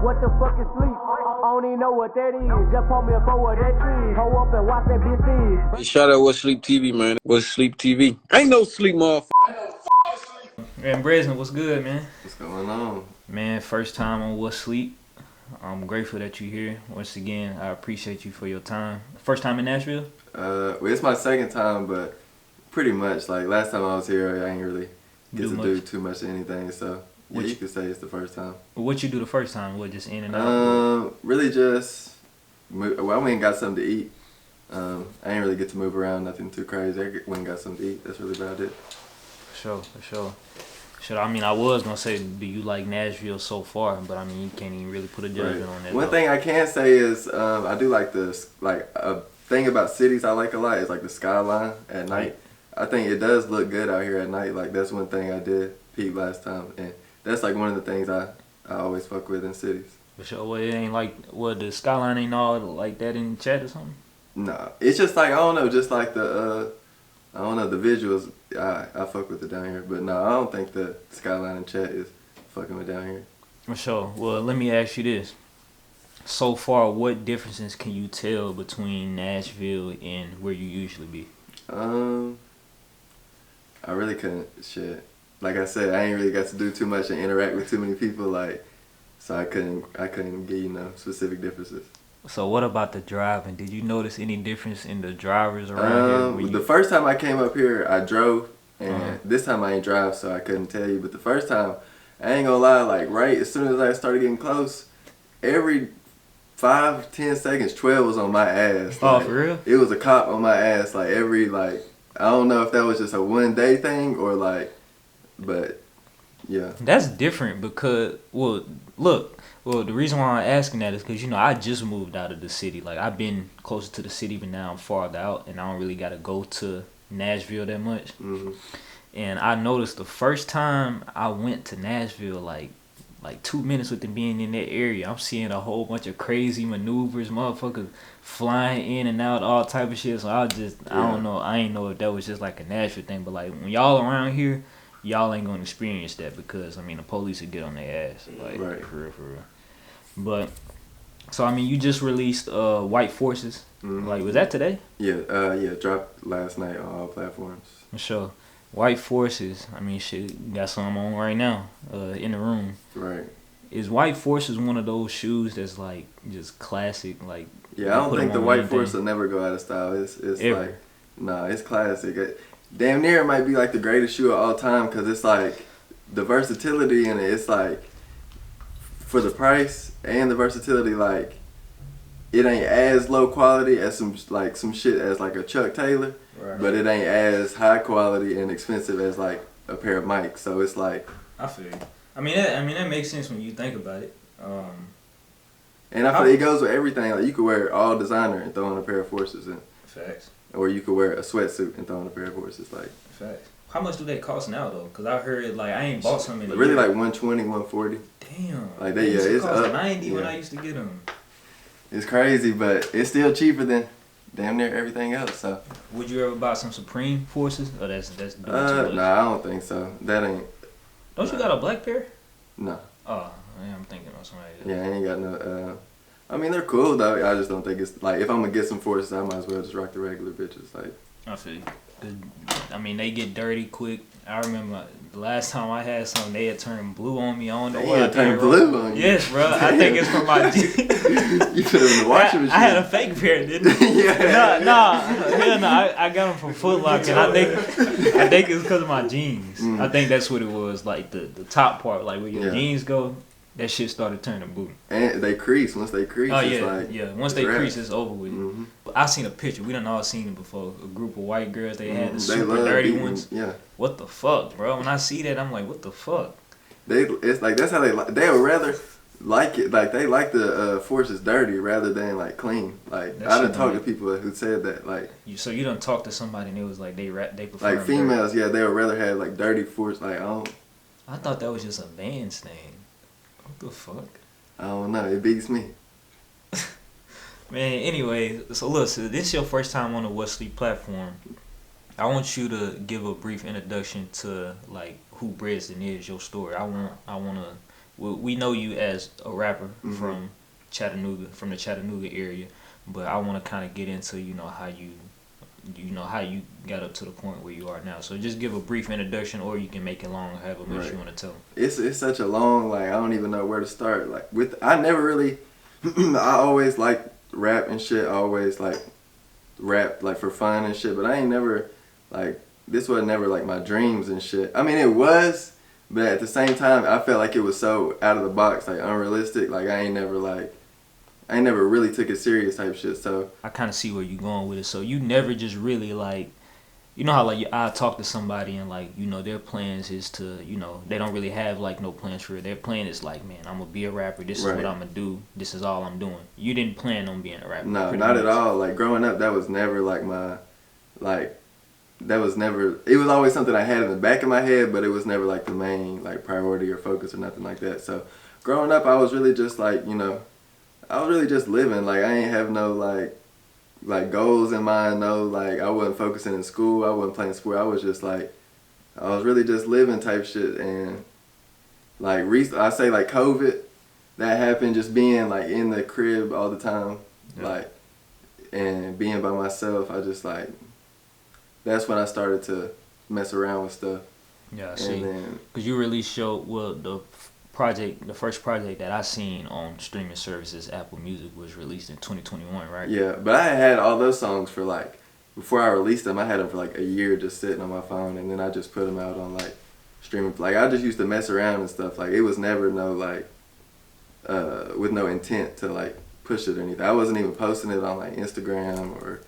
What the fuck is sleep? I don't even know what that is. Just pull me up over that tree. Hold up and watch that bitch feed. Shout out What Sleep TV, man. What Sleep TV. Ain't no sleep, motherfucker. Man, Brezden, what's good, man? What's going on? Man, first time on What Sleep. I'm grateful that you're here. Once again, I appreciate you for your time. First time in Nashville? Well, it's my second time, but pretty much, like, last time I was here, I ain't really get to do too much of anything, so yeah, you could say it's the first time. What you do the first time? What, just in and out? Really just, I went and got something to eat. I ain't really get to move around, nothing too crazy. I went and got something to eat. That's really about it. For sure. I mean, I was gonna say, do you like Nashville so far? But I mean, you can't even really put a judgment on that. One thing I can say is, I do like this. Like, a thing about cities I like a lot is like the skyline at night. I think it does look good out here at night. Like, that's one thing I did peep last time, and that's like one of the things I always fuck with in cities. For sure. Well, it ain't like, the skyline ain't all like that in Chat or something. Nah, it's just like, I don't know, just like the I don't know, the visuals, I fuck with it down here. But no, I don't think the skyline and Chat is fucking with down here. For sure. Well, let me ask you this. So far, what differences can you tell between Nashville and where you usually be? I really couldn't, like I said, I ain't really got to do too much and interact with too many people, like, so I couldn't give you no specific differences. So what about the driving? Did you notice any difference in the drivers around here? The first time I came up here, I drove, and this time I ain't drive, so I couldn't tell you. But the first time, I ain't gonna lie, like, right as soon as I started getting close, every 5-10 seconds, 12 was on my ass. Oh, like, for real? It was a cop on my ass, like, I don't know if that was just a one-day thing or, like, but, yeah. That's different because, the reason why I'm asking that is because, I just moved out of the city. Like, I've been closer to the city, but now I'm farther out, and I don't really got to go to Nashville that much. Mm-hmm. And I noticed the first time I went to Nashville, like 2 minutes with them being in that area, I'm seeing a whole bunch of crazy maneuvers, motherfuckers flying in and out, all type of shit. So I don't know. I ain't know if that was just like a Nashville thing, but like when y'all around here, y'all ain't gonna experience that because, I mean, the police would get on their ass. Like, right. For real. But, so, I mean, you just released White Forces. Mm-hmm. Like, was that today? Yeah, dropped last night on all platforms. For sure. White Forces, I mean, shit, got some on right now in the room. Right. Is White Forces one of those shoes that's, like, just classic? Like, yeah, I don't think the White Force will never go out of style. It's like, nah, it's classic. Damn near it might be, like, the greatest shoe of all time because it's, like, the versatility in it. It's, like, for the price and the versatility, like, it ain't as low quality as some shit as like a Chuck Taylor, right. But it ain't as high quality and expensive as like a pair of mics. So it's like, I feel you. I mean that makes sense when you think about it. And I feel it goes with everything. Like, you could wear all designer and throw on a pair of Forces in. Facts. Or you could wear a sweatsuit and throw on a pair of Forces. Like, facts. How much do they cost now though? Cause I heard, like, I ain't bought some in really like $120, $140. Damn. Like they, yeah, it's up. $90 when I used to get them. It's crazy, but it's still cheaper than damn near everything else. So. Would you ever buy some Supreme Forces? Or that's doing too much? Nah, I don't think so. That ain't. Don't you got a black pair? No. Oh, I'm thinking about somebody else. Yeah, I ain't got no. I mean, they're cool though. I just don't think it's like, if I'm gonna get some Forces, I might as well just rock the regular bitches. Like. I feel you. I mean, they get dirty quick. I remember the last time I had some, they had turned blue on me. I don't know why. They turned blue on you? Yes, bro. I think it's from my jeans. You put them in the washing machine. I had a fake pair, didn't I? Yeah. No. I got them from Foot Locker, and I think it's because of my jeans. I think that's what it was. Like the top part, like where your jeans go, that shit started turning blue. And they crease. Once they crease, it's like, once they crease, it's over with. Mm-hmm. I seen a picture. We done all seen it before. A group of white girls. They had the super dirty ones. Yeah. What the fuck, bro? When I see that, I'm like, what the fuck? It's like, that's how they like. They would rather like it. Like, they like the Forces dirty rather than like clean. Like, I done talked to people who said that. Like, so you done talked to somebody and it was like they prefer like females. Dirty. Yeah, they would rather have like dirty Forces. Like, I thought that was just a Vans thing. What the fuck? I don't know. It beats me. Man, anyway, so look, so this is your first time on the What Sleep platform. I want you to give a brief introduction to, like, who Brezden is, your story. I want to we know you as a rapper from Chattanooga, from the Chattanooga area, but I want to kind of get into how you got up to the point where you are now. So just give a brief introduction, or you can make it long, however much you want to tell them. It's such a long, like, I don't even know where to start. Like, I never really, I always like rap and shit. I always like rap like for fun and shit. But I ain't never like, this was never like my dreams and shit. I mean, it was, but at the same time, I felt like it was so out of the box, like unrealistic. Like I ain't never really took it serious type shit. So I kind of see where you're going with it. So you never just really like, how like I talk to somebody and like their plans is to they don't really have like no plans for it. Their plan is like, man, I'm gonna be a rapper. This is what I'm gonna do. This is all I'm doing. You didn't plan on being a rapper. No, not at all. Like growing up, that was never like my that was never. It was always something I had in the back of my head, but it was never like the main like priority or focus or nothing like that. So growing up, I was really just like I was really just living. Like I ain't have no like goals in mind. No, like I wasn't focusing in school. I wasn't playing sport. I was just like, I was really just living type shit. And like I say like COVID, that happened, just being like in the crib all the time, like, and being by myself. I just like, that's when I started to mess around with stuff. Yeah, I see. Because you released the first project that I seen on streaming services, Apple Music, was released in 2021, right? Yeah, but I had all those songs for like, before I released them, I had them for like a year just sitting on my phone, and then I just put them out on like streaming. Like I just used to mess around and stuff. Like it was never no like, with no intent to like push it or anything. I wasn't even posting it on like Instagram or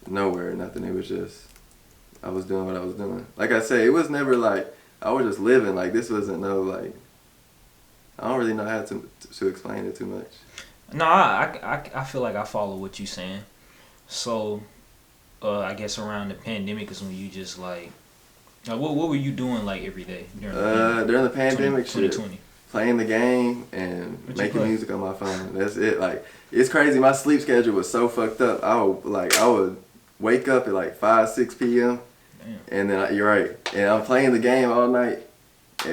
nowhere or nothing. It was just, I was doing what I was doing. Like I said, it was never like, I was just living. Like this wasn't no like, I don't really know how to explain it too much. No, I feel like I follow what you're saying. So, I guess around the pandemic is when you just like what were you doing like every day during the pandemic? 2020. Playing the game and making music on my phone. That's it. Like it's crazy. My sleep schedule was so fucked up. I would wake up at like 5-6 p.m. Damn. And then you're right. And I'm playing the game all night,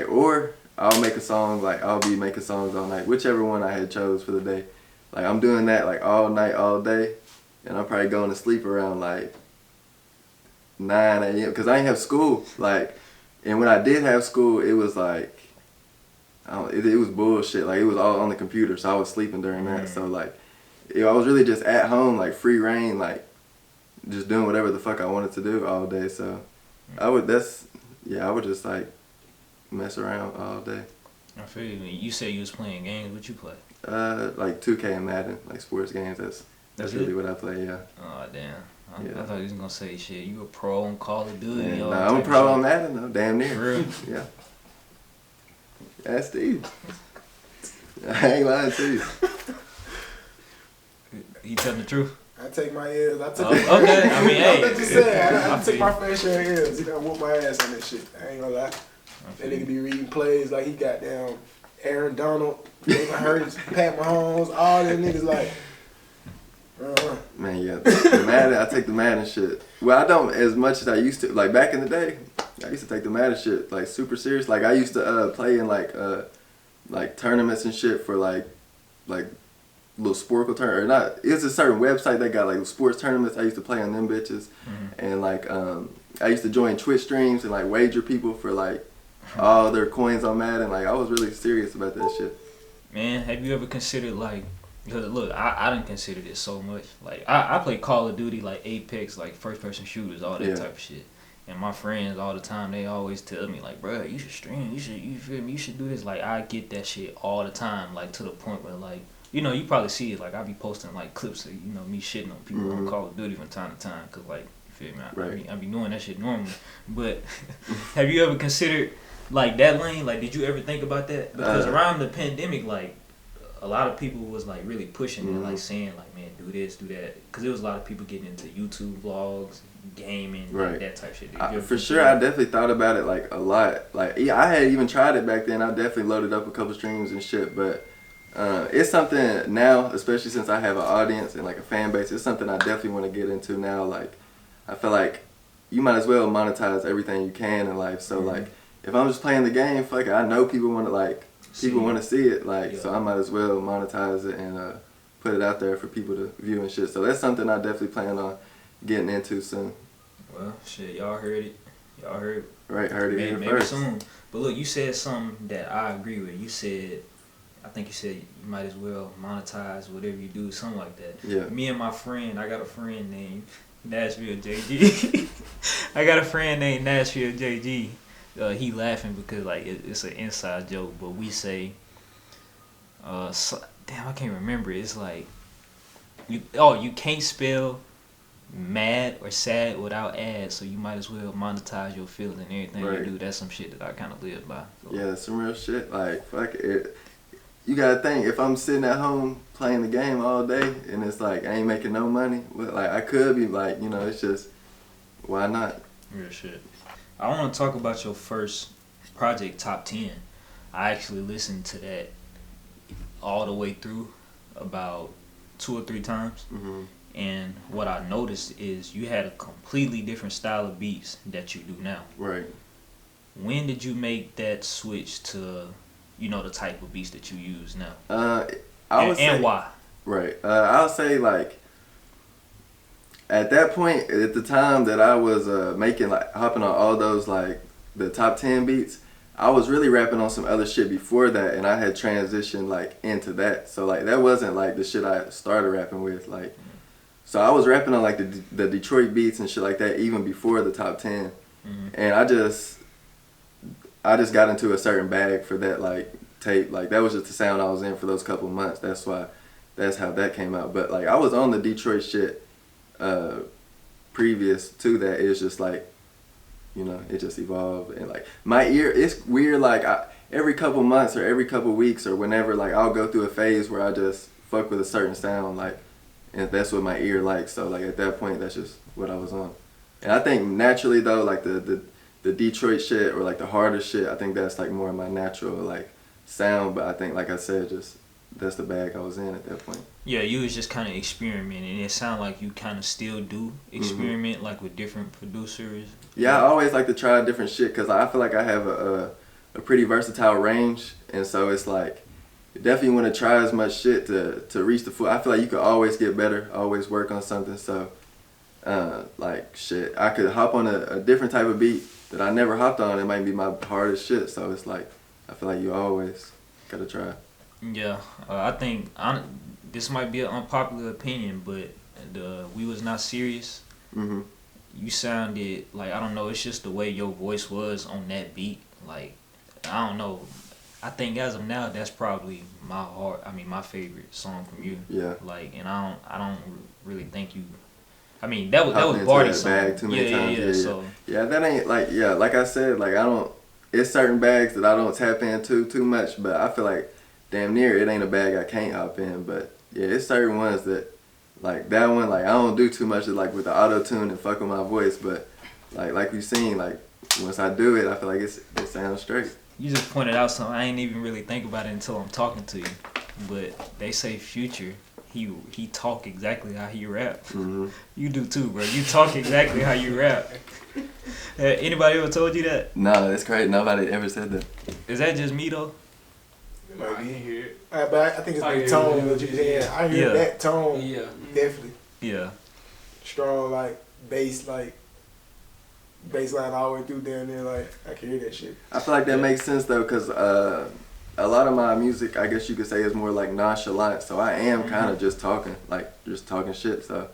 or I'll make a song. Like I'll be making songs all night, whichever one I had chose for the day. Like I'm doing that like all night, all day, and I'm probably going to sleep around like 9 a.m. because I ain't have school. Like, and when I did have school, it was like, it was bullshit. Like it was all on the computer, so I was sleeping during that. So like, I was really just at home, like free reign, like just doing whatever the fuck I wanted to do all day. So I would just like mess around all day. I feel you. You said you was playing games. What you play? Like 2K and Madden, like sports games. That's really what I play. Yeah. Oh damn. I thought you was gonna say shit. You a pro on Call of Duty? Yeah, I'm a pro on Madden though. Damn near. For real? Yeah. Ask Steve. I ain't lying to you. You telling the truth? I take my ears. Okay. I mean, hey. I'm just saying. I took my fair share of ears. He done whoop my ass on that shit. I ain't gonna lie. That nigga be reading plays like he got down Aaron Donald, Jalen Hurts, Pat Mahomes, all them niggas like. Man, yeah, the Madden. I take the Madden shit. Well, I don't as much as I used to. Like back in the day, I used to take the Madden shit like super serious. Like I used to play in like tournaments and shit for like little Sporkle tournament or not. It's a certain website that got like sports tournaments. I used to play on them bitches, and like I used to join Twitch streams and like wager people for like all their coins on Madden. Like I was really serious about that shit. Man, have you ever considered like? Because look, I didn't consider this so much. Like I play Call of Duty, like Apex, like first person shooters, all that type of shit. And my friends all the time, they always tell me like, bro, you should stream, you feel me, you should do this. Like I get that shit all the time, like to the point where like, you probably see it. Like I be posting like clips of me shitting on people on Call of Duty from time to time, cause like you feel me, I be doing that shit normally. But have you ever considered like that lane? Like did you ever think about that? Because around the pandemic, like. A lot of people was like really pushing it, like saying like, man, do this, do that, because there was a lot of people getting into YouTube vlogs, gaming, like that type shit. For sure, I definitely thought about it like a lot. Like I had even tried it back then. I definitely loaded up a couple streams and shit, but it's something now, especially since I have an audience and like a fan base. It's something I definitely want to get into now. Like I feel like you might as well monetize everything you can in life. So like if I'm just playing the game, fuck it, I know people want to like people want to see it, like, so I might as well monetize it and put it out there for people to view and shit. So that's something I definitely plan on getting into soon. Well, shit, y'all heard it. Y'all heard it. Right, heard it here maybe first. soon. But look, you said something that I agree with. You said, I think you said you might as well monetize whatever you do, something like that. Yeah. Me and my friend, I got a friend named Nashville JG. I got a friend named Nashville JG. He laughing because like it's an inside joke, but we say, damn, I can't remember. It's like, you can't spell mad or sad without ads, so you might as well monetize your feelings and everything you do. That's some shit that I kind of live by. So. Yeah, some real shit. Like, fuck it. You gotta think, if I'm sitting at home playing the game all day and it's like I ain't making no money, well, like I could be like, you know, it's just, why not? Real shit. I want to talk about your first project, Top 10. I actually listened to that all the way through about 2 or 3 times. Mm-hmm. And what I noticed is you had a completely different style of beats that you do now. Right. When did you make that switch to, you know, the type of beats that you use now? And why? Right. I'll say, like, at that point, at the time that I was making, like, hopping on all those, like, the top 10 beats, I was really rapping on some other shit before that, and I had transitioned, like, into that. So, like, that wasn't, like, the shit I started rapping with, like. So I was rapping on, like, the Detroit beats and shit like that even before the top 10. Mm-hmm. And I just got into a certain bag for that, like, tape. Like, that was just the sound I was in for those couple months. That's how that came out. But, like, I was on the Detroit shit previous to that. It's just, like, you know, it just evolved. And, like, my ear, it's weird, like, every couple months or every couple weeks or whenever, like, I'll go through a phase where I just fuck with a certain sound, like, and that's what my ear likes. So, like, at that point, that's just what I was on. And I think naturally, though, like, the Detroit shit or, like, the harder shit, I think that's, like, more of my natural, like, sound. But I think, like I said, just that's the bag I was in at that point. Yeah, you was just kind of experimenting, and it sounded like you kind of still do experiment, mm-hmm. like, with different producers. Yeah, I always like to try different shit because I feel like I have a pretty versatile range. And so it's, like, you definitely want to try as much shit to reach the full. I feel like you could always get better, always work on something. So, like, shit, I could hop on a different type of beat that I never hopped on. It might be my hardest shit. So it's like, I feel like you always gotta try. Yeah, I think this might be an unpopular opinion, but We Was Not Serious. Mm-hmm. You sounded like, I don't know, it's just the way your voice was on that beat. Like, I don't know. I think as of now, that's probably my favorite song from you. Yeah. Like, and I don't really think you. I mean, that was Barty's song. Bag too many times. Yeah. So yeah, that ain't like I said, like I don't. It's certain bags that I don't tap into too much, but I feel like damn near it ain't a bag I can't hop in. But yeah, it's certain ones that, like that one, like I don't do too much of, like with the auto tune and fuck with my voice, but like we've seen, like once I do it, I feel like it sounds straight. You just pointed out something I ain't even really think about it until I'm talking to you. But they say Future, he talk exactly how he rap. Mm-hmm. You do too, bro. You talk exactly how you rap. Anybody ever told you that? No, that's crazy. Nobody ever said that. Is that just me though? Might be. Hear it. But I think it's the tone that you're saying. I hear that tone. Yeah. Definitely. Yeah. Strong, like bass line all the way through down there. Like I can hear that shit. I feel like that makes sense though, cause a lot of my music, I guess you could say, is more like nonchalant. So I am kind of just talking shit. So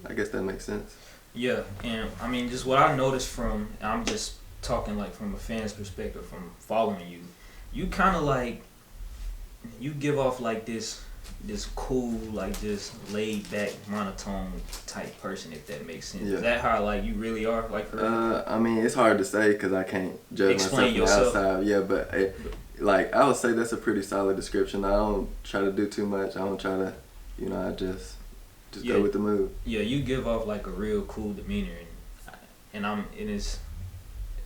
I guess that makes sense. Yeah, and I mean, just what I noticed from, I'm just talking like from a fan's perspective, from following you, you kind of like, you give off like this cool, like just laid back, monotone type person, if that makes sense. Yeah. Is that how like you really are? Like for real? I mean, it's hard to say because I can't judge Explain myself from the outside. Yeah, but like I would say that's a pretty solid description. I don't try to do too much. I don't try to, I just go with the mood. Yeah, you give off like a real cool demeanor, and it's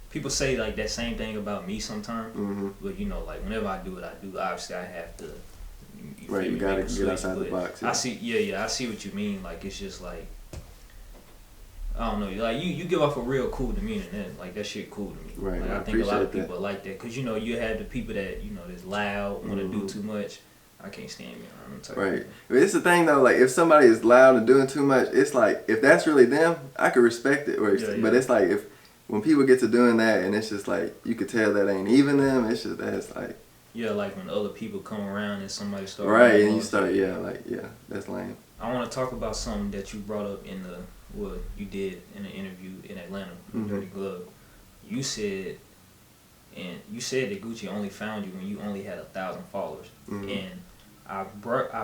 people say like that same thing about me sometimes. Mm-hmm. But like whenever I do what I do, obviously I have to. You gotta get outside the box. Yeah. I see what you mean. Like it's just like, I don't know, like you give off a real cool demeanor, and like that shit cool to me. Right. Like, I think a lot of that. people like that, cause you had the people that that's loud, want to do too much. I can't stand me around. Right. But it's the thing though, like if somebody is loud and doing too much, it's like if that's really them, I could respect it. But it's like when people get to doing that and it's just like you could tell that ain't even them. It's just that's like. Yeah, like when other people come around and somebody start. Right, and you start that's lame. I want to talk about something that you brought up in what you did in an interview in Atlanta, Dirty Glove. You said that Gucci only found you when you only had 1,000 followers, and I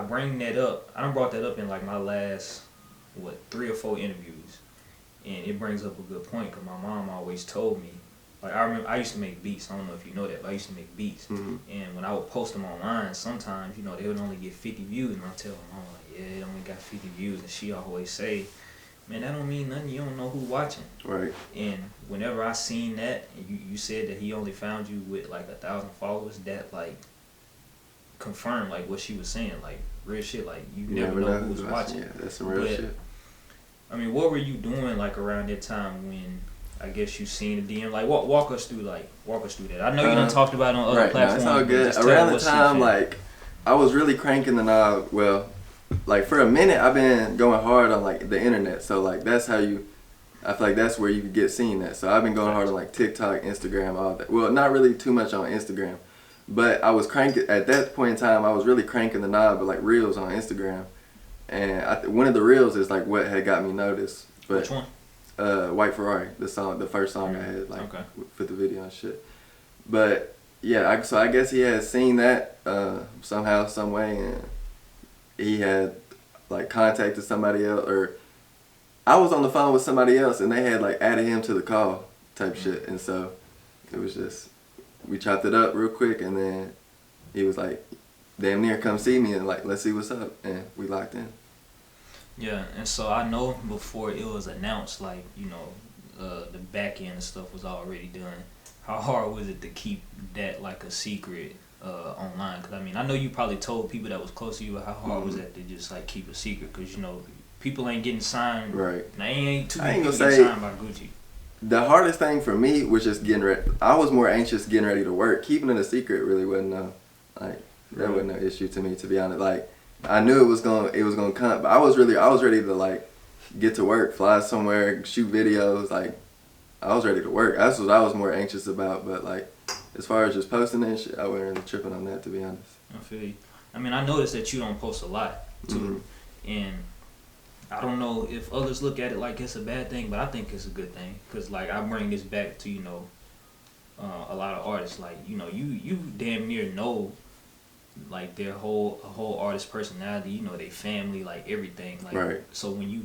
bring that up. I done brought that up in like my last 3 or 4 interviews, and it brings up a good point because my mom always told me, like I remember I used to make beats. I don't know if you know that, but I used to make beats, and when I would post them online, sometimes they would only get 50 views, and I tell my mom like, yeah, it only got 50 views, and she always say, man, that don't mean nothing. You don't know who's watching. Right. And whenever I seen that, and you said that he only found you with like 1,000 followers, that like confirmed like what she was saying, like real shit. Like you never know who's watching. Yeah, that's some real shit. I mean, what were you doing like around that time when I guess you seen the DM? Like walk us through that. I know you done talked about it on other platforms. No, it's all good. Around the time like I was really cranking the knob. Well, like for a minute I've been going hard on like the internet, so like that's how I feel like that's where you can get seen at. So I've been going hard on like TikTok, Instagram, all that. Well, not really too much on Instagram, but I was cranking at that point in time. I was really cranking the knob, but like reels on Instagram, and one of the reels is like what had got me noticed. But, which one? White Ferrari, the first song I had like for the video and shit. But yeah, so I guess he had seen that somehow, some way, and he had like contacted somebody else, or I was on the phone with somebody else and they had like added him to the call type shit, and so it was just we chopped it up real quick, and then he was like, damn near come see me and like let's see what's up, and we locked in. Yeah, and so I know before it was announced, like the back end and stuff was already done. How hard was it to keep that like a secret online? Because I mean, I know you probably told people that was close to you, but how hard was that to just like keep a secret? Because people ain't getting signed. Right. Now, ain't too many people getting signed by Gucci. The hardest thing for me was just getting ready. I was more anxious getting ready to work. Keeping it a secret really wasn't that wasn't an issue to me, to be honest. Like I knew it was gonna come, but I was ready to like get to work, fly somewhere, shoot videos. Like I was ready to work. That's what I was more anxious about. But like as far as just posting and shit, I wasn't really tripping on that, to be honest. I feel you. I mean, I noticed that you don't post a lot too, and I don't know if others look at it like it's a bad thing, but I think it's a good thing. Cause like I bring this back to a lot of artists. Like you damn near know like their whole artist personality. Their family, like everything. Like right. So when you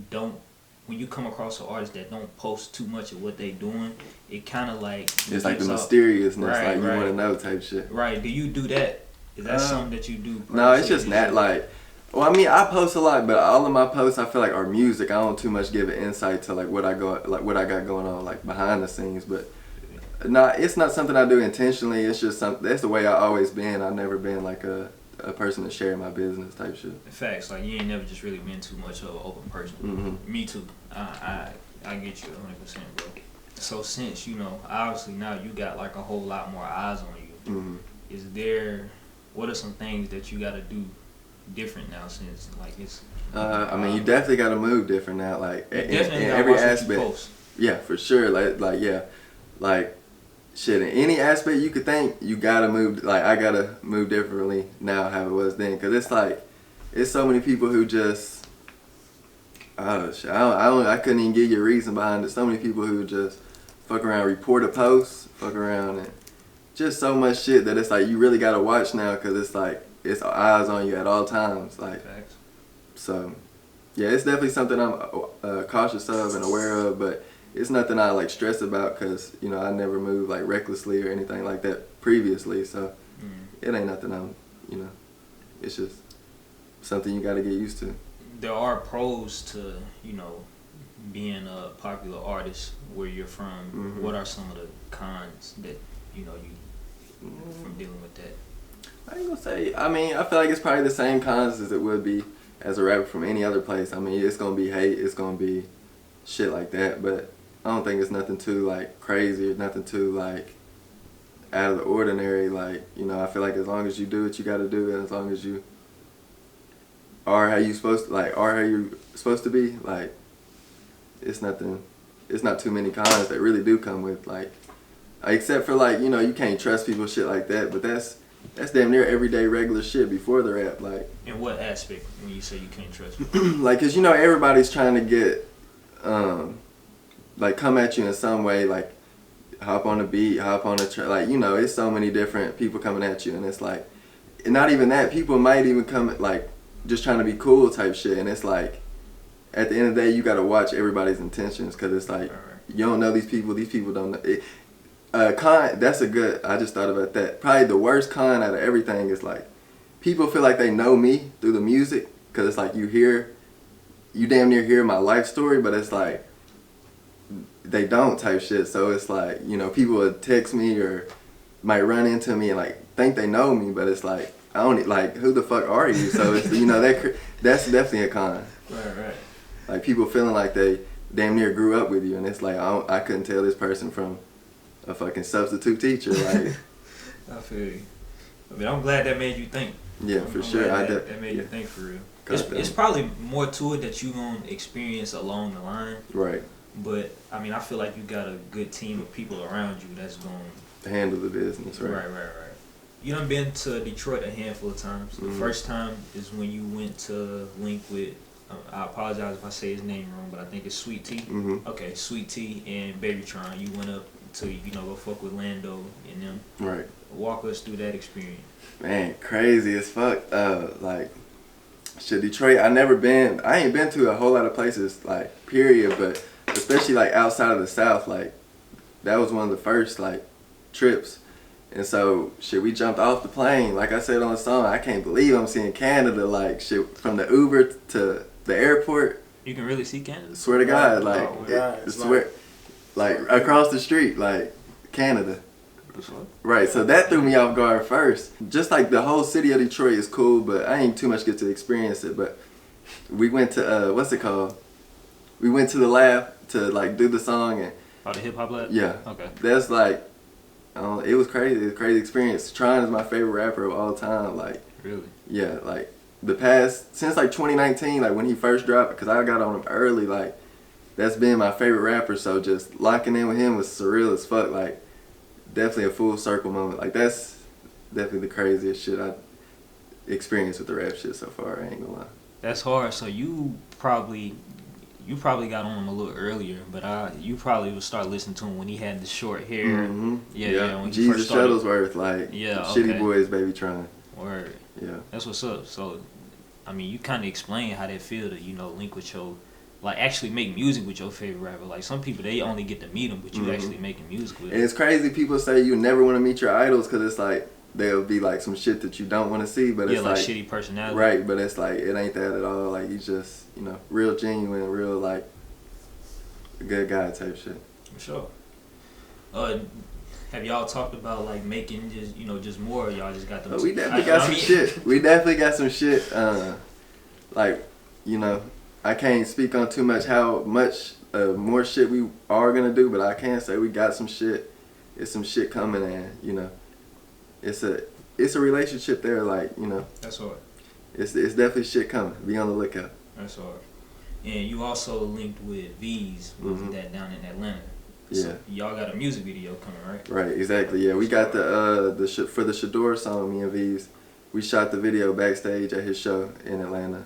come across an artist that don't post too much of what they doing, it kind of like it's like the mysteriousness, like you want to know type shit. Right. Do you do that? Is that something that you do? No, it's just not like. Well, I mean, I post a lot, but all of my posts I feel like are music. I don't too much give an insight to like what I got going on like behind the scenes. But it's not something I do intentionally. It's just something. That's the way I always been. I've never been like a person to share my business type shit. Facts. Like you ain't never just really been too much of an open person. Me too. I get you 100%, bro. So since obviously now you got like a whole lot more eyes on you. What are some things that you got to do different now since like it's? I mean, you definitely got to move different now, like in every aspect. Yeah, for sure. Like yeah, like shit. In any aspect you could think, you gotta move. Like I gotta move differently now, how it was then, cause it's like it's so many people who just I couldn't even give you a reason behind it. So many people who just fuck around, report a post, fuck around, and just so much shit that it's like you really gotta watch now, cause it's like it's eyes on you at all times. Like, facts. So yeah, it's definitely something I'm cautious of and aware of, but it's nothing I like stress about, cause I never moved like recklessly or anything like that previously. So it ain't nothing I'm it's just something you gotta get used to. There are pros to being a popular artist where you're from. What are some of the cons that you from dealing with that? I ain't gonna say. I mean, I feel like it's probably the same cons as it would be as a rapper from any other place. I mean, it's gonna be hate. It's gonna be shit like that. But I don't think it's nothing too like crazy or nothing too like out of the ordinary. Like, you know, I feel like as long as you do what you got to do, and as long as you are how you supposed to, like, are how you supposed to be, like, it's nothing. It's not too many cons that really do come with, like, except for, like, you know, you can't trust people, shit like that. But that's damn near everyday regular shit before the rap. Like, in what aspect when you say you can't trust people? Like, cause you know everybody's trying to get, like, come at you in some way, like, hop on the beat, hop on the track, like, you know, it's so many different people coming at you, and it's like, and not even that, people might even come like just trying to be cool type shit, and it's like, at the end of the day, you gotta watch everybody's intentions, cause it's like, you don't know these people don't know it. Con, that's a good, I just thought about that. Probably the worst con out of everything is like, people feel like they know me through the music, cause it's like you damn near hear my life story, but it's like, they don't type shit. So it's like, you know, people would text me or might run into me and like think they know me, but it's like, I don't, like, who the fuck are you? So it's, you know, that's definitely a con. Right. Like, people feeling like they damn near grew up with you, and it's like, I couldn't tell this person from a fucking substitute teacher. Like, I feel you. I mean, I'm glad that made you think. Yeah, for sure. That made you think for real. It's probably more to it that you gonna experience along the line. Right. But I mean, I feel like you got a good team of people around you that's going to handle the business. Right. Right. You done been to Detroit a handful of times. The first time is when you went to link with, I apologize if I say his name wrong, but I think it's Sweet T. Okay, Sweet T and BabyTron. You went up to, you know, go fuck with Lando and them. Right. Walk us through that experience. Man, crazy as fuck. Like, shit, Detroit, I ain't been to a whole lot of places, like, period, but especially, like, outside of the South, like, that was one of the first, like, trips. And so, shit, we jumped off the plane. Like I said on the song, I can't believe I'm seeing Canada, like, shit, from the Uber to the airport. You can really see Canada? Swear to God, like, swear, like, across the street, like, Canada. Right, so that threw me off guard first. Just like the whole city of Detroit is cool, but I ain't too much get to experience it. But we went to, what's it called? We went to the lab to, like, do the song. And the hip hop lab? Yeah. Okay. That's like, it was crazy. It was a crazy experience. Tron is my favorite rapper of all time. Like, really? Yeah, like, since like 2019, like when he first dropped, because I got on him early, like, that's been my favorite rapper. So just locking in with him was surreal as fuck. Like, definitely a full circle moment. Like, that's definitely the craziest shit I experienced with the rap shit so far. I ain't gonna lie. That's hard. So you probably got on him a little earlier, but you probably would start listening to him when he had the short hair. Yeah. When Jesus Shuttlesworth, like, Shitty Boys, BabyTron. Word. Yeah. That's what's up. So, I mean, you kind of explain how that feel to, you know, link with your, like, actually make music with your favorite rapper. Like, some people, they only get to meet them, but you actually making music with them. And it's crazy, people say you never want to meet your idols because it's like, there'll be like some shit that you don't want to see, but it's like shitty personality. Right, but it's like, it ain't that at all. Like, he's just, you know, real genuine, real, like, a good guy type shit. For sure. Have y'all talked about, like, making just, you know, just more, or y'all just got them? We definitely got some shit. We definitely got some shit. Like, you know, I can't speak on too much how much more shit we are gonna do, but I can say we got some shit. It's some shit coming, and, you know, it's a relationship there. Like, you know, that's hard. It's definitely shit coming. Be on the lookout. That's hard. And you also linked with Veeze with that down in Atlanta. Yeah. So y'all got a music video coming, right? Right, exactly. Yeah, we got for the Shador song, me and Veeze, we shot the video backstage at his show in Atlanta.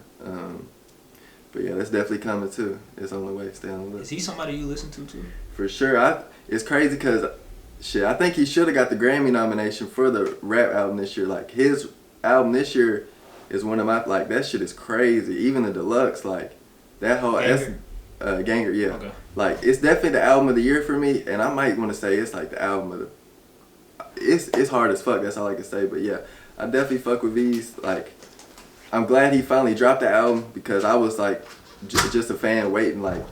But yeah, that's definitely coming too. It's on the way. Stay on the list. Is he somebody you listen to too? For sure. It's crazy because, shit, I think he should have got the Grammy nomination for the rap album this year. Like, his album this year is one of my, like, that shit is crazy. Even the deluxe, like, that whole Ganger, yeah. Okay. Like, it's definitely the album of the year for me, and I might want to say it's like the album of the. It's hard as fuck. That's all I can say. But yeah, I definitely fuck with Veeze. Like, I'm glad he finally dropped the album because I was like just a fan waiting like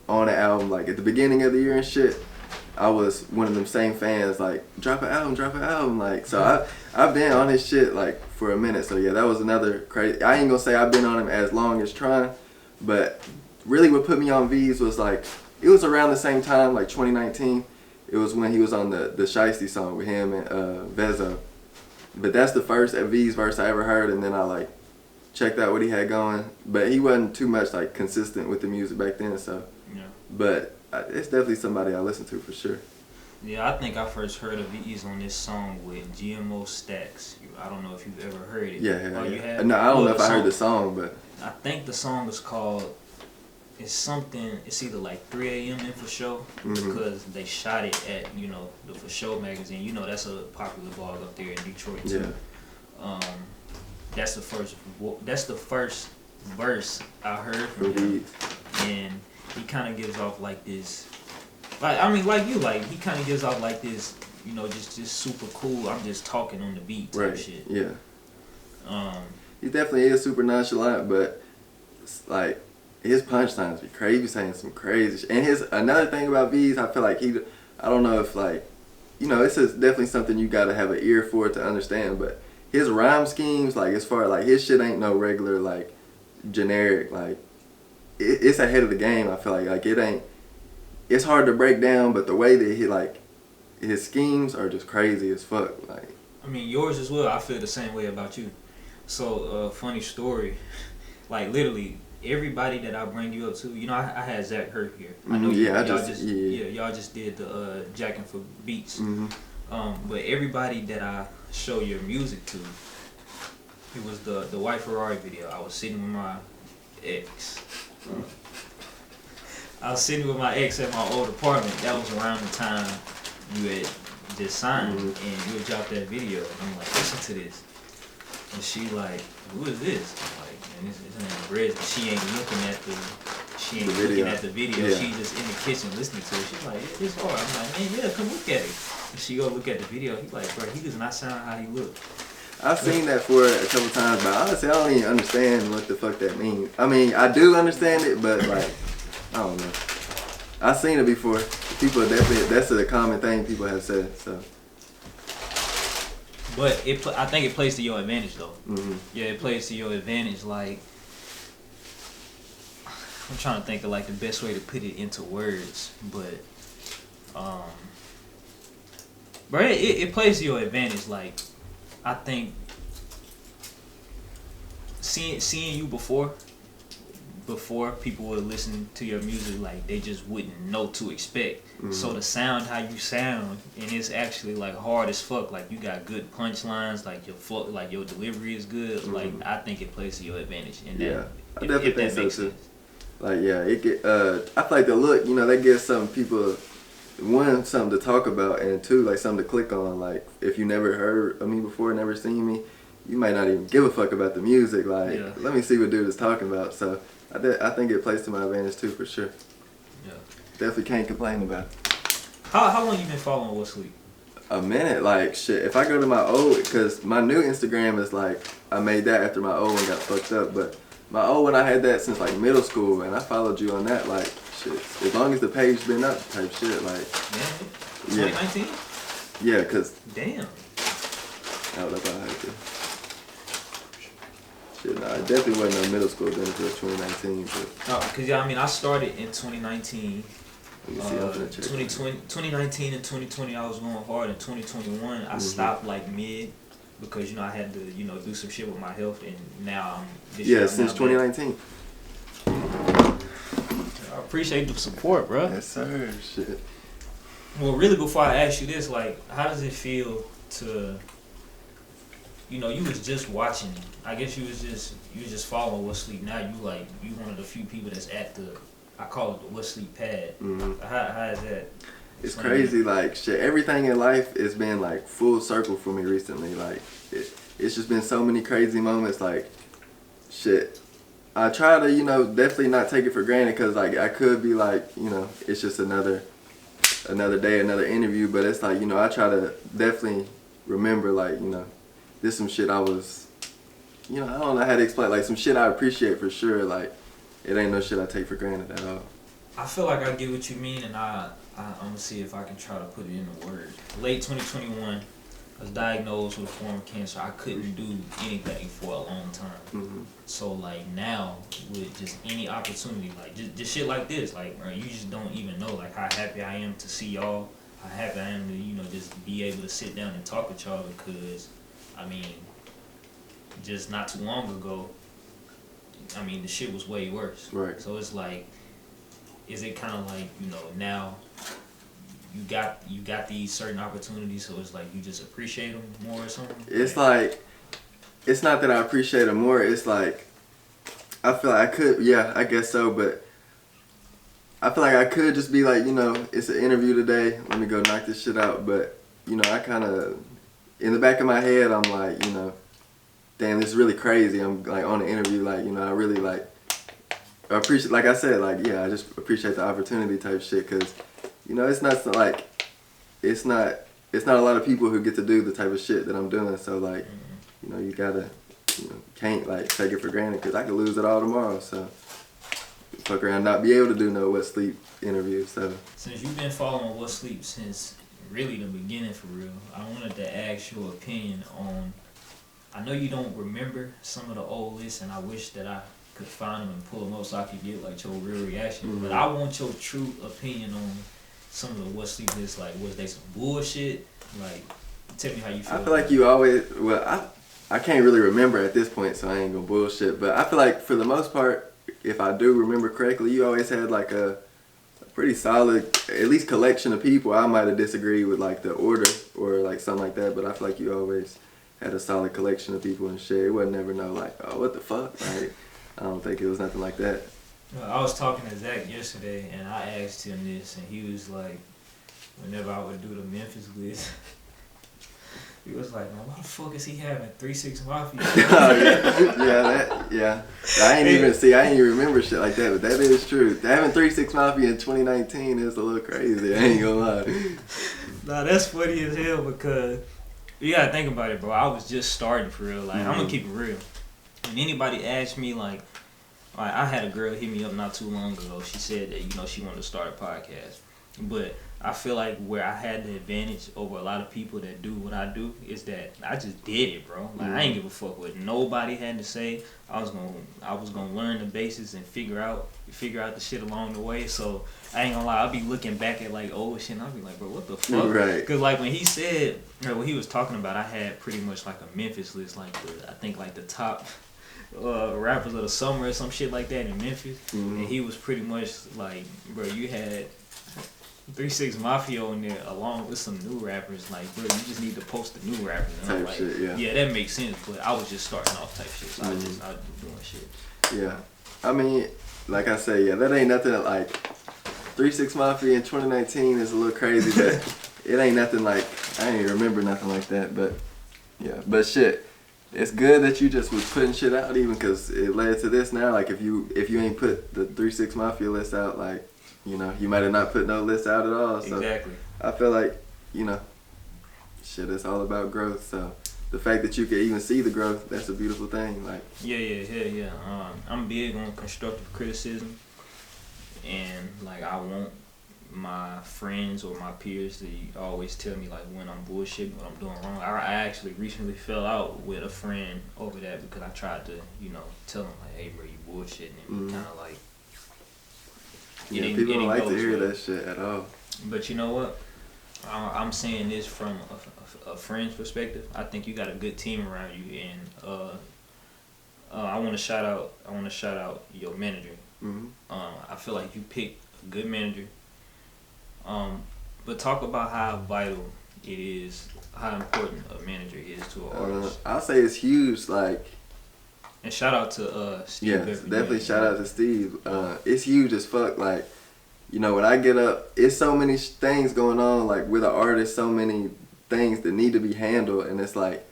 on the album. Like, at the beginning of the year and shit, I was one of them same fans like drop an album. Like, so I've been on his shit like for a minute. So yeah, that was another crazy. I ain't gonna say I've been on him as long as Tron, but really what put me on Veeze was like, it was around the same time, like 2019. It was when he was on the Shiesty song with him and Veeze. But that's the first Veeze verse I ever heard, and then I like checked out what he had going. But he wasn't too much like consistent with the music back then, so. Yeah. But it's definitely somebody I listen to for sure. Yeah, I think I first heard of Veeze on this song with GMO Stacks. I don't know if you've ever heard it. Yeah. You have? No, I don't know if I heard the song, but. I think the song is called. It's either like 3 a.m. in For Show, because they shot it at, the For Show magazine. That's a popular blog up there in Detroit too. Yeah. That's the first verse I heard from him, and he kind of gives off like this, he kind of gives off like this, just super cool. I'm just talking on the beat type shit. Yeah. He definitely is super nonchalant, but it's like. His punchlines be crazy. He be saying some crazy shit. And another thing about Veeze, I feel like I don't know if like, this is definitely something you gotta have an ear for to understand, but his rhyme schemes, like as far as like his shit ain't no regular like generic, like it's ahead of the game. I feel like it's hard to break down, but the way that he like, his schemes are just crazy as fuck. Like, I mean, yours as well. I feel the same way about you. So, funny story, like literally, everybody that I bring you up to, I had Zach Hurt here. I know y'all just did the Jacking for Beats. But everybody that I show your music to, it was the White Ferrari video. I was sitting with my ex. I was sitting with my ex at my old apartment. That was around the time you had just signed, and you had dropped that video. And I'm like, listen to this. And she like, who is this? I'm like, man, this is Brezden. She ain't looking at the video. Yeah. She's just in the kitchen listening to it. She's like, it's hard. I'm like, man, yeah, come look at it. And she go look at the video. He's like, bro, he does not sound how he look. I've seen that for a couple times, but honestly, I don't even understand what the fuck that means. I mean, I do understand it, but like, I don't know. I've seen it before. People definitely, that's a common thing people have said, so. But I think it plays to your advantage, though. Yeah, it plays to your advantage. Like, I'm trying to think of like the best way to put it into words, but, bro, it plays to your advantage. Like, I think seeing you before people would listen to your music, like they just wouldn't know to expect. So the sound, how you sound, and it's actually like hard as fuck. Like you got good punchlines, like your flow, like your delivery is good. Like I think it plays to your advantage. In that, I definitely think so too. Like it get. I feel like the look, that gives some people, one, something to talk about, and two, like something to click on. Like if you never heard of me before, never seen me, you might not even give a fuck about the music. Like let me see what dude is talking about. So. I think it plays to my advantage too, for sure. Yeah. Definitely can't complain about it. How long you been following What's Sleep? A minute, like shit. If I go to my old, because my new Instagram is like, I made that after my old one got fucked up, but my old one I had that since like middle school, and I followed you on that like shit. As long as the page been up type shit, like. Yeah. 2019? Yeah, cause. Damn. I was about how to. No, I definitely wasn't in middle school then until 2019. But. No, because I started in 2019. 2019 and 2020 I was going hard. In 2021 I stopped like mid because I had to do some shit with my health, and now I'm since 2019. I appreciate the support, bro. Yes sir. Shit. Well, really, before I ask you this, like, how does it feel to? You was just watching. I guess you was just following What's Sleep. Now you one of the few people that's at I call it the What's Sleep pad. How is that? It's crazy. Like shit, everything in life has been like full circle for me recently. Like it's just been so many crazy moments. Like shit, I try to definitely not take it for granted, because like I could be like it's just another day, another interview. But it's like I try to definitely remember like this some shit I was, I don't know how to explain, like some shit I appreciate for sure. Like it ain't no shit I take for granted at all. I feel like I get what you mean, and I'm gonna see if I can try to put it into words. Late 2021, was diagnosed with a form of cancer, I couldn't do anything for a long time. So like now, with just any opportunity, like just shit like this, like bro, you just don't even know like how happy I am to see y'all, how happy I am to just be able to sit down and talk with y'all, because I mean, just not too long ago, I mean the shit was way worse. Right. So it's like, is it kind of like now you got these certain opportunities, so it's like you just appreciate them more or something? It's like, it's not that I appreciate them more, it's like, I feel like I could, yeah, I guess so, but I feel like I could just be like, it's an interview today, let me go knock this shit out, but, I kind of, in the back of my head, I'm like, damn, this is really crazy, I'm like on the interview, like, I really like, appreciate, like I said, like, yeah, I just appreciate the opportunity type shit, because it's not like, it's not a lot of people who get to do the type of shit that I'm doing. So like, you gotta, can't like take it for granted, because I could lose it all tomorrow. So fuck around, not be able to do no What Sleep interview. So since you've been following What Sleep since really the beginning for real, I wanted to ask your opinion on. I know you don't remember some of the old lists, and I wish that I could find them and pull them up so I could get like your real reaction. But I want your true opinion on some of the What Sleep lists. Like, was they some bullshit? Like, tell me how you feel. I feel like you always, well, I can't really remember at this point, so I ain't gonna bullshit. But I feel like for the most part, if I do remember correctly, you always had like a pretty solid, at least collection of people. I might have disagreed with like the order or like something like that, but I feel like you always had a solid collection of people and shit. It wasn't never no like, oh, what the fuck? Like, I don't think it was nothing like that. I was talking to Zach yesterday, and I asked him this, and he was like, whenever I would do the Memphis list, he was like, man, why the fuck is he having 3-6 Mafia? Oh, yeah. I ain't even remember shit like that, but that is true. Having 3-6 Mafia in 2019 is a little crazy, I ain't gonna lie. Nah, that's funny as hell, because you gotta think about it, bro. I was just starting for real. Like, I'm gonna keep it real. When anybody asked me, like I had a girl hit me up not too long ago. She said that, she wanted to start a podcast. But I feel like where I had the advantage over a lot of people that do what I do is that I just did it, bro. Like, I ain't give a fuck what nobody had to say. I was gonna learn the basics and figure out the shit along the way. So I ain't gonna lie, I'll be looking back at like old shit and I'll be like, bro, what the fuck? Right. Cause like when he said, when he was talking about, I had pretty much like a Memphis list, like I think like the top rappers of the summer or some shit like that in Memphis. And he was pretty much like, bro, you had 3-6 Mafia on there along with some new rappers. Like, bro, you just need to post the new rappers. And I'm like, shit, yeah, that makes sense. But I was just starting off type shit, so I was doing shit. Yeah, I mean, like I say, yeah, that ain't nothing that, like 3-6 Mafia in 2019 is a little crazy, but it ain't nothing like, I ain't remember nothing like that. But yeah, but shit, it's good that you just was putting shit out, even because it led to this now. Like if you ain't put the 3-6 Mafia list out, like, you might have not put no list out at all. So exactly. I feel like, shit, it's all about growth. So the fact that you can even see the growth, that's a beautiful thing. Like, yeah. I'm big on constructive criticism, and like I want my friends or my peers to always tell me like when I'm bullshitting, what I'm doing wrong. I actually recently fell out with a friend over that because I tried to, tell him like, hey bro, you bullshitting, and kind of like. People don't like to hear that shit at all. But you know what? I'm saying this from a friend's perspective. I think you got a good team around you, and I want to shout out your manager. I feel like you picked a good manager. But talk about how vital it is, how important a manager is to an artist. I'll say it's huge. Like. And shout out to Steve. Yeah, definitely shout out to Steve. It's huge as fuck. Like, when I get up, it's so many things going on. Like with an artist, so many things that need to be handled, and it's like,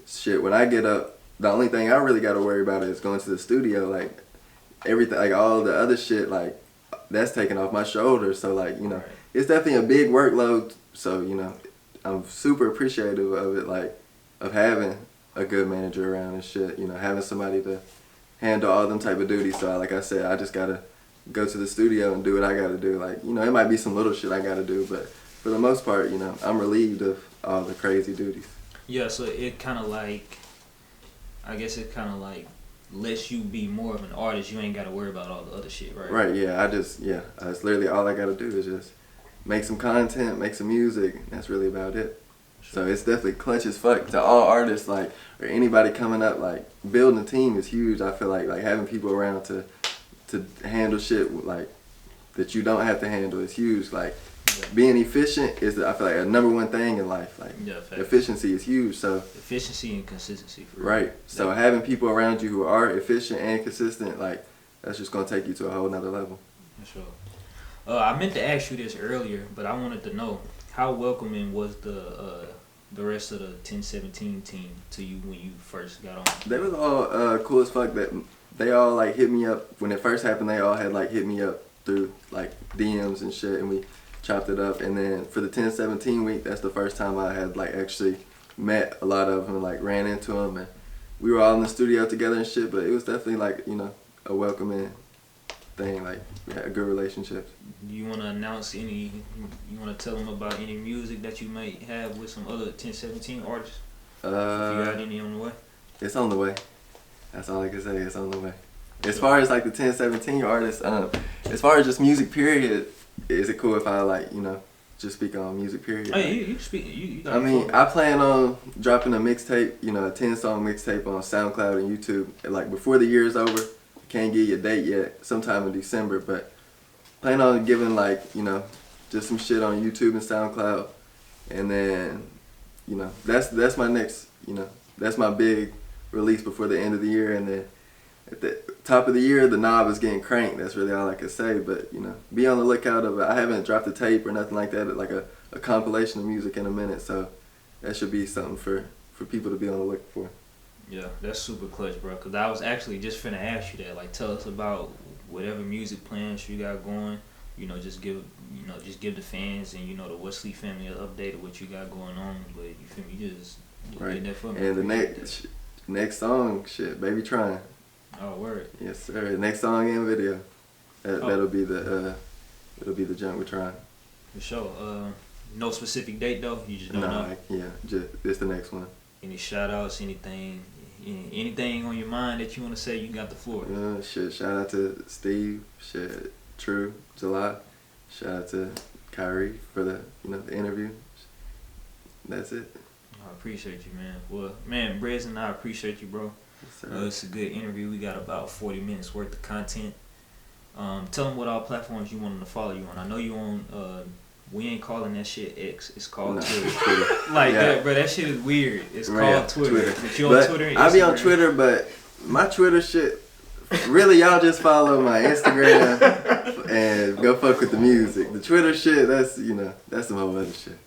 shit. When I get up, the only thing I really got to worry about is going to the studio. Like everything, like all the other shit, like that's taken off my shoulders. So like, right. It's definitely a big workload. So I'm super appreciative of it. Like of having a good manager around and shit, having somebody to handle all them type of duties. So like I said, I just gotta go to the studio and do what I gotta do. Like, it might be some little shit I gotta do, but for the most part, I'm relieved of all the crazy duties. Yeah, so it kind of like, I guess it kind of like lets you be more of an artist. You ain't got to worry about all the other shit, right? Right, yeah. That's literally all I got to do is just make some content, make some music. And that's really about it. So it's definitely clutch as fuck to all artists, like, or anybody coming up. Like, building a team is huge. I feel like having people around to handle shit like that you don't have to handle is huge. Like, being efficient is, I feel like, a number one thing in life. Like, efficiency is huge. So efficiency and consistency. For right. Real. So having people around you who are efficient and consistent, like, that's just gonna take you to a whole nother level. For sure. I meant to ask you this earlier, but I wanted to know how welcoming was the rest of the 1017 team to you when you first got on? They was all cool as fuck. That they all like hit me up when it first happened. They all had like hit me up through like DMs and shit, and we chopped it up. And then for the 1017 week, that's the first time I had like actually met a lot of them and like ran into them, and we were all in the studio together and shit. But it was definitely like, you know, a welcoming thing. Like, we had a good relationship. Do you want to announce any? You want to tell them about any music that you might have with some other 1017 artists? If you got any on the way? It's on the way. That's all I can say. It's on the way. As far as like the 1017 artists, as far as just music period, is it cool if I like, you know, just speak on music period? Oh, yeah, you speak. You I mean, I plan on dropping a mixtape, you know, a 10-song mixtape on SoundCloud and YouTube, like before the year is over. Can't give you a date yet, sometime in December, but plan on giving like, you know, just some shit on YouTube and SoundCloud, and then, you know, that's my next, you know, that's my big release before the end of the year. And then at the top of the year, the knob is getting cranked. That's really all I can say. But, you know, be on the lookout of it. I haven't dropped a tape or nothing like that, like a compilation of music in a minute, so that should be something for people to be on the look for. Yeah, that's super clutch, bro. Cause I was actually just finna ask you that. Like, tell us about whatever music plans you got going. You know, just give the fans and, you know, the Wesley family an update of what you got going on. But you feel me? Just right. That for me. And the next song, shit, BabyTron. Oh, word. Yes, sir. Next song and video. That'll be the junk we're trying. For sure. No specific date though. You just don't know. Yeah, it's the next one. Any shout outs, anything on your mind that you want to say, you got the floor. Shit, shout out to Steve, shit, True, July. Shout out to Kyrie for the interview. That's it. I appreciate you, man. Well, man, Brezden, I appreciate you, bro. Yes, it's a good interview. We got about 40 minutes worth of content. Tell them what all platforms you want them to follow you on. I know you on. We ain't calling that shit X. It's called Twitter. Like that, bro. That shit is weird. It's called Twitter. But you on Twitter? I be on Twitter, but my Twitter shit. Really, y'all just follow my Instagram and go fuck with the music. The Twitter shit, that's some whole other shit.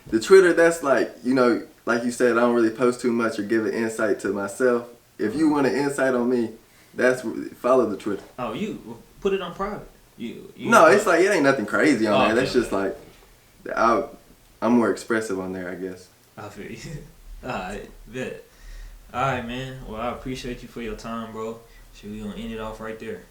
The Twitter, that's like, you know, like you said, I don't really post too much or give an insight to myself. If you want an insight on me, follow the Twitter. Oh, you put it on private. No, it's like, it ain't nothing crazy on there. That's just like, I'm more expressive on there, I guess. I feel you. Alright, bet. Alright, man. Well, I appreciate you for your time, bro. So we gonna end it off right there.